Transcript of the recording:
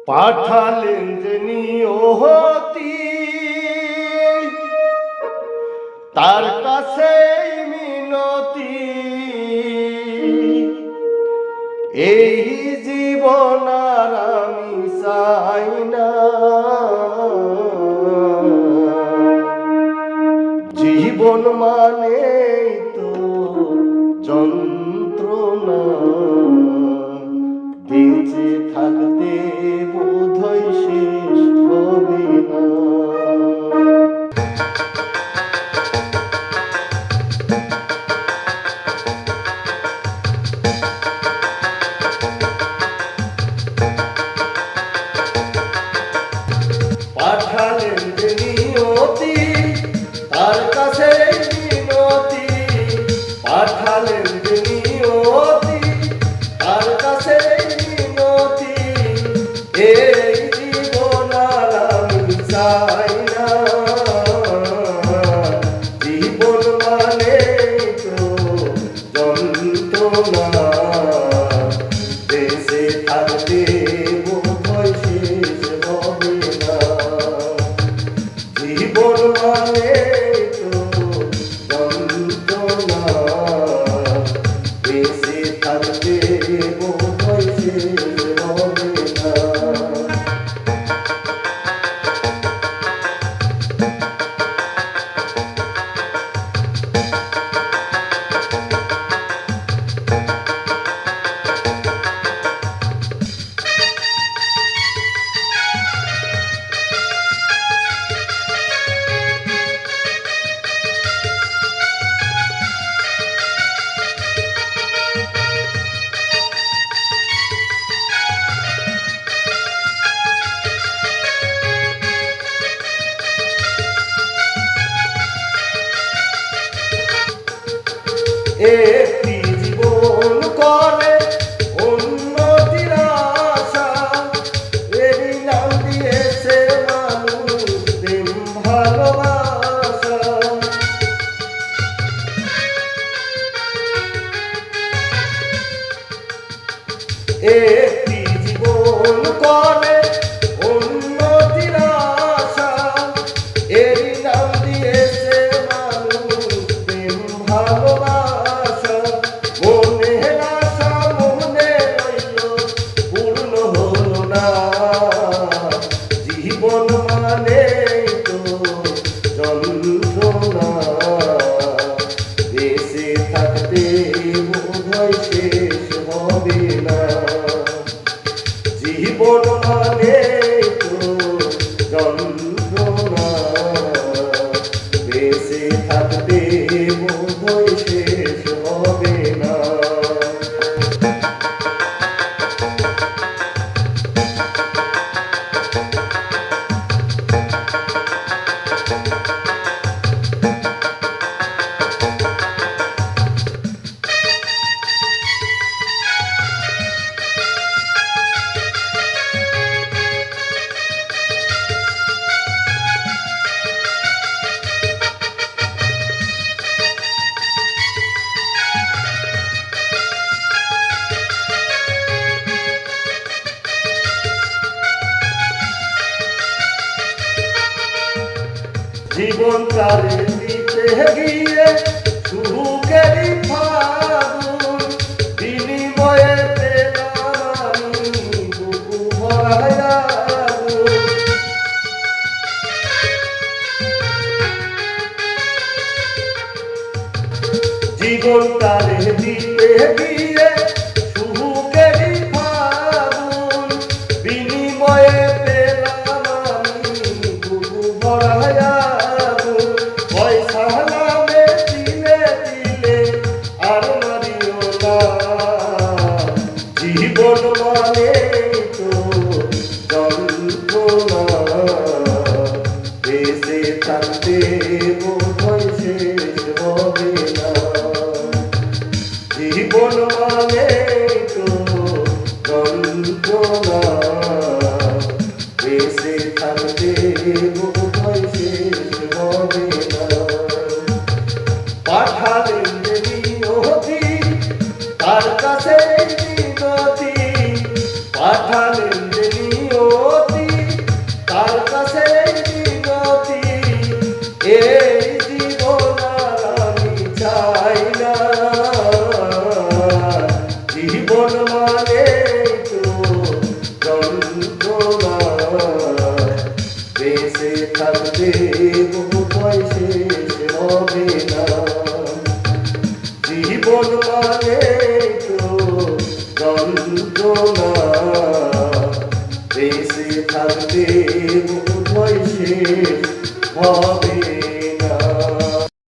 পাঠালেন যে নিয়তি তার কাছে মিনতি, এই জীবন আর আমি চাই না, জীবন মানে তো যন্ত্রণা, বেঁচে থাকতে বোধহয় শেষ হবে না। পাঠালেন যে নিয়তি তার কাছে মিনতি, পাঠালেন যে নিয়তি তার কাছে মিনতি, এই জীবন আর আমি চাই না, জীবন মানে তো যন্ত্রণা, বেঁচে থাকতে বোধহয় শেষ হবে না, জীবন মানে তো যন্ত্রণা, বেঁচে থাকতে বোধহয় শেষ হবে না। একটি জীবন করে উন্নতির আশা, এরই নাম দিয়েছে মানুষ প্রেম ভালোবাসা, একটি জীবন করে উন্নতির আশা, এরই নাম দিয়েছে মানুষ প্রেম ভালোবাসা, জীবন মানে তো যন্ত্রণা, বেঁচে থাকতে বোধহয় শেষ হবে না, জীবন মানে তো যন্ত্রণা, বেঁচে থাকতে বোধহয় শেষ হবে না। জীবন তারে দিতে গিয়ে সুখেরই ফাগুন, বিনিময়ে পেলাম আমি বুকু ভরা আগুন, জীবন তারে দিতে গিয়ে সুখেরই ফাগুন, বিনিময়ে পেলাম আমি বুকু ভরা আগুন, পয়সা নামে দিলে দিলে আর মারিও না, জীবন মানে তো যন্ত্রণা, বেঁচে থাকতে বোধহয় শেষ হবে না, জীবন মানে তো যন্ত্রণা, বেঁচে থাকতে বোধহয় শেষ হবে না। পাঠালেন যে নিয়তি তার কাছে মিনতি, পাঠালেন যে নিয়তি এই জীবন আর আমি চাই না, জীবন মানে তো যন্ত্রণা, বেঁচে থাকতে বোধহয় শেষ হবে না, জীবন মানে তো যন্ত্রণা, বেঁচে থাকতে বোধহয় শেষ হবে